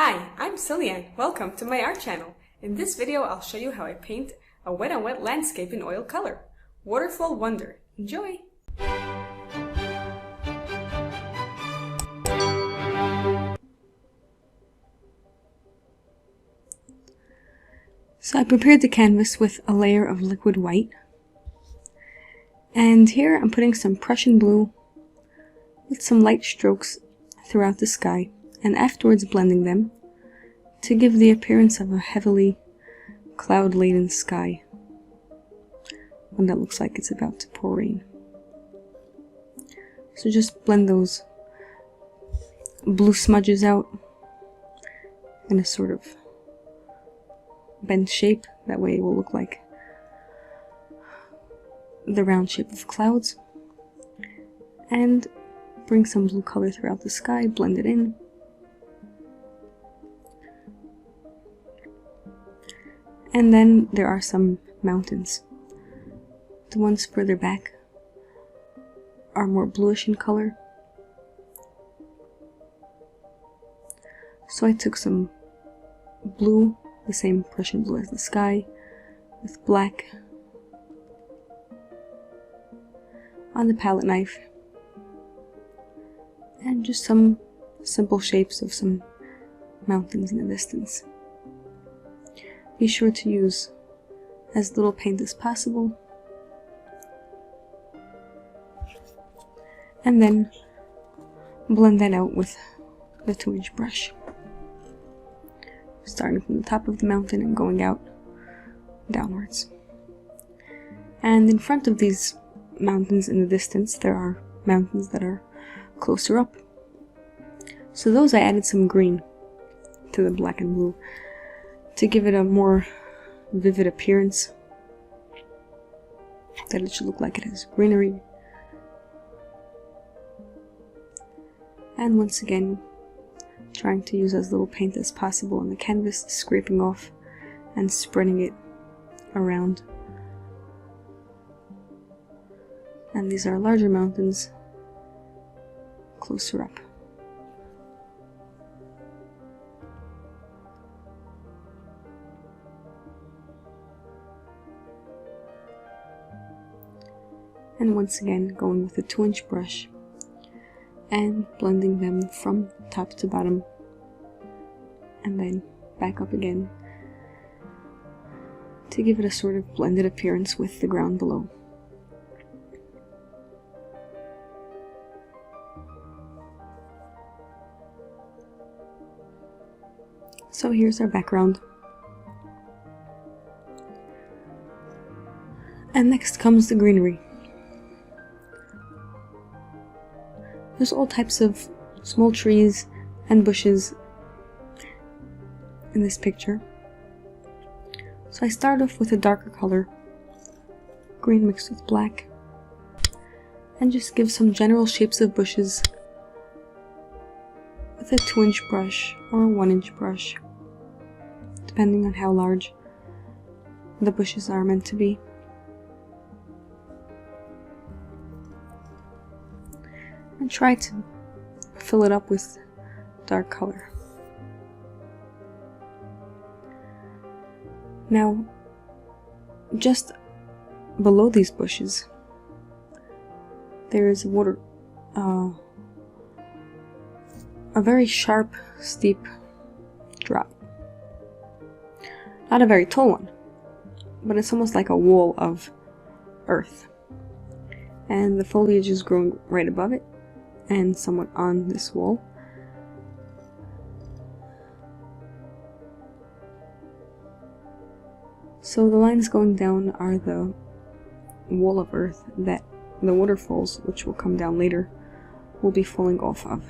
Hi, I'm Ciliann. Welcome to my art channel. In this video, I'll show you how I paint a wet on wet landscape in oil color. Waterfall Wonder. Enjoy! So I prepared the canvas with a layer of liquid white. And here I'm putting some Prussian blue with some light strokes throughout the sky, and afterwards blending them to give the appearance of a heavily cloud-laden sky, one that looks like it's about to pour rain. So just blend those blue smudges out in a sort of bent shape, that way it will look like the round shape of clouds, and bring some blue color throughout the sky, blend it in. And then there are some mountains. The ones further back are more bluish in color. So I took some blue, the same Prussian blue as the sky, with black on the palette knife, and just some simple shapes of some mountains in the distance. Be sure to use as little paint as possible, and then blend that out with the 2-inch brush, starting from the top of the mountain and going out downwards. And in front of these mountains in the distance, there are mountains that are closer up. So those I added some green to the black and blue to give it a more vivid appearance, that it should look like it has greenery. And once again, trying to use as little paint as possible on the canvas, scraping off and spreading it around. And these are larger mountains closer up. And once again, going with a 2-inch brush and blending them from top to bottom, and then back up again to give it a sort of blended appearance with the ground below. So here's our background. And next comes the greenery. There's all types of small trees and bushes in this picture. So I start off with a darker color, green mixed with black, and just give some general shapes of bushes with a 2-inch brush or a 1-inch brush, depending on how large the bushes are meant to be. And try to fill it up with dark color. Now, just below these bushes, there is a very sharp, steep drop. Not a very tall one, but it's almost like a wall of earth. And the foliage is growing right above it and somewhat on this wall. So the lines going down are the wall of earth that the waterfalls, which will come down later, will be falling off of.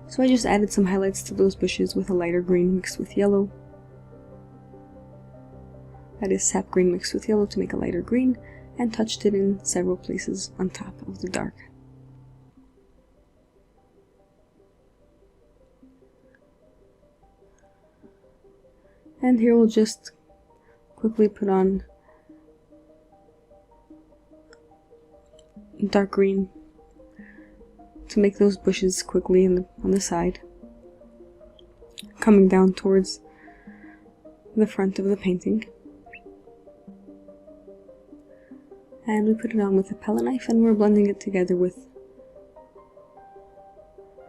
So I just added some highlights to those bushes with a lighter green mixed with yellow. That is sap green mixed with yellow to make a lighter green, and touched it in several places on top of the dark. And here we'll just quickly put on dark green to make those bushes quickly on the side, coming down towards the front of the painting. And we put it on with a palette knife, and we're blending it together with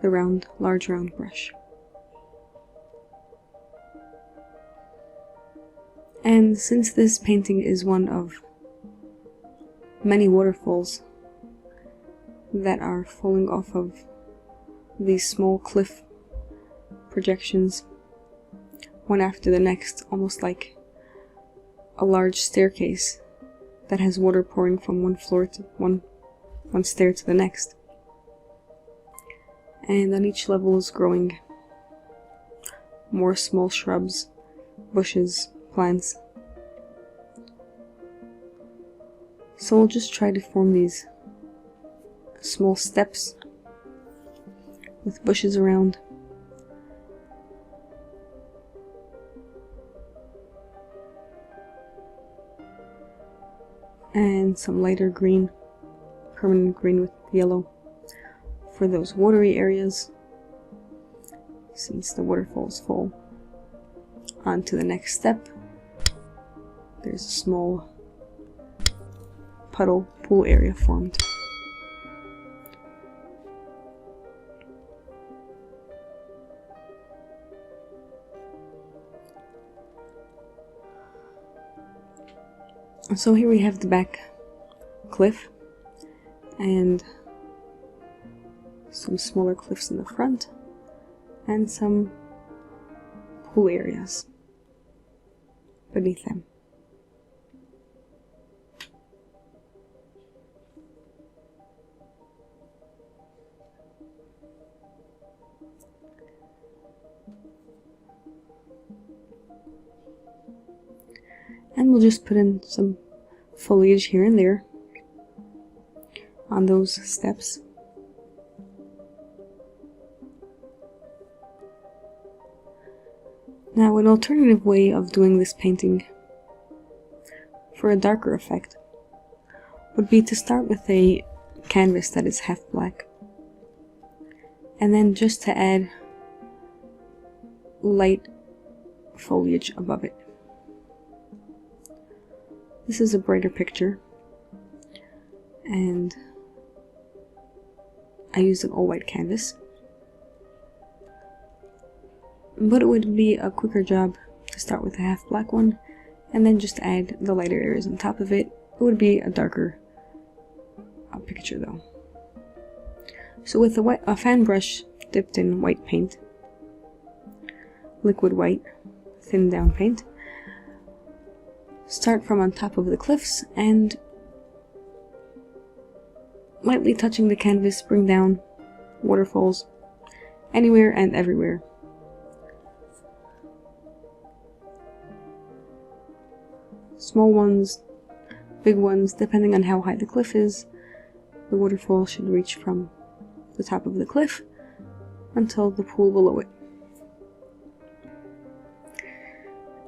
the large round brush. And since this painting is one of many waterfalls that are falling off of these small cliff projections, one after the next, almost like a large staircase that has water pouring from one floor to one stair to the next. And on each level is growing more small shrubs, bushes, plants. So we'll just try to form these small steps with bushes around. And some lighter green, permanent green with yellow for those watery areas, since the waterfalls fall onto the next step. There's a small puddle pool area formed. So here we have the back cliff and some smaller cliffs in the front and some pool areas beneath them. And we'll just put in some foliage here and there on those steps. Now, an alternative way of doing this painting for a darker effect would be to start with a canvas that is half black, and then just to add light foliage above it. This is a brighter picture, and I used an all-white canvas, but it would be a quicker job to start with a half black one and then just add the lighter areas on top of it. It would be a darker picture though. So with a fan brush dipped in white paint, liquid white, thin down paint, start from on top of the cliffs and lightly touching the canvas, bring down waterfalls anywhere and everywhere. Small ones, big ones, depending on how high the cliff is. The waterfall should reach from the top of the cliff until the pool below it.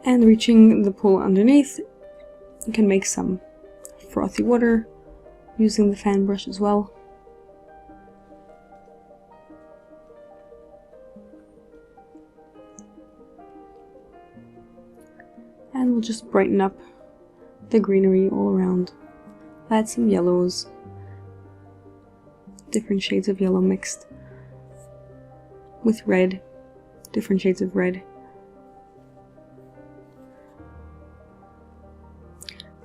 And reaching the pool underneath, you can make some frothy water using the fan brush as well. And we'll just brighten up the greenery all around. Add some yellows, different shades of yellow mixed with red, different shades of red.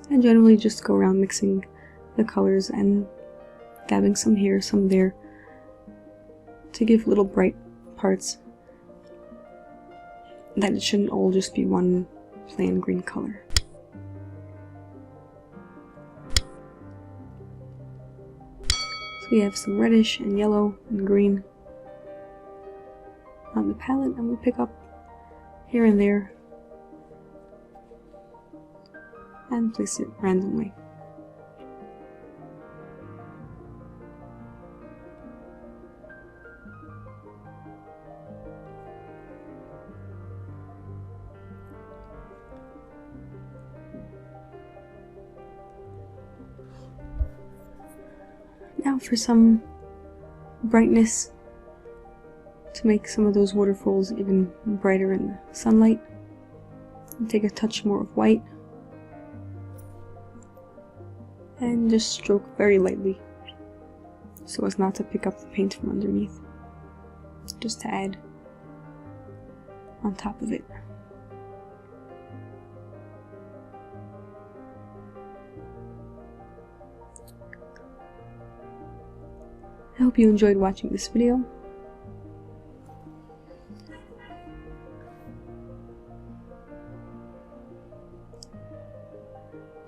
And generally just go around mixing the colors and dabbing some here, some there, to give little bright parts that it shouldn't all just be one plain green color. So we have some reddish and yellow and green on the palette, and we pick up here and there and place it randomly. Now for some brightness to make some of those waterfalls even brighter in the sunlight. And take a touch more of white and just stroke very lightly so as not to pick up the paint from underneath, just to add on top of it. I hope you enjoyed watching this video.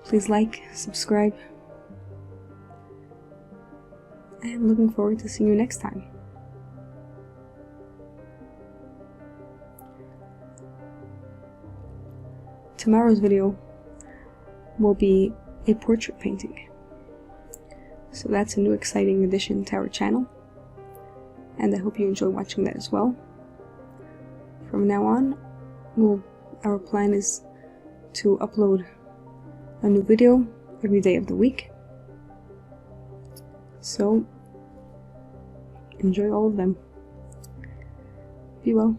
Please like, subscribe, and looking forward to seeing you next time. Tomorrow's video will be a portrait painting. So that's a new exciting addition to our channel, and I hope you enjoy watching that as well. From now on, our plan is to upload a new video every day of the week. So enjoy all of them. Be well.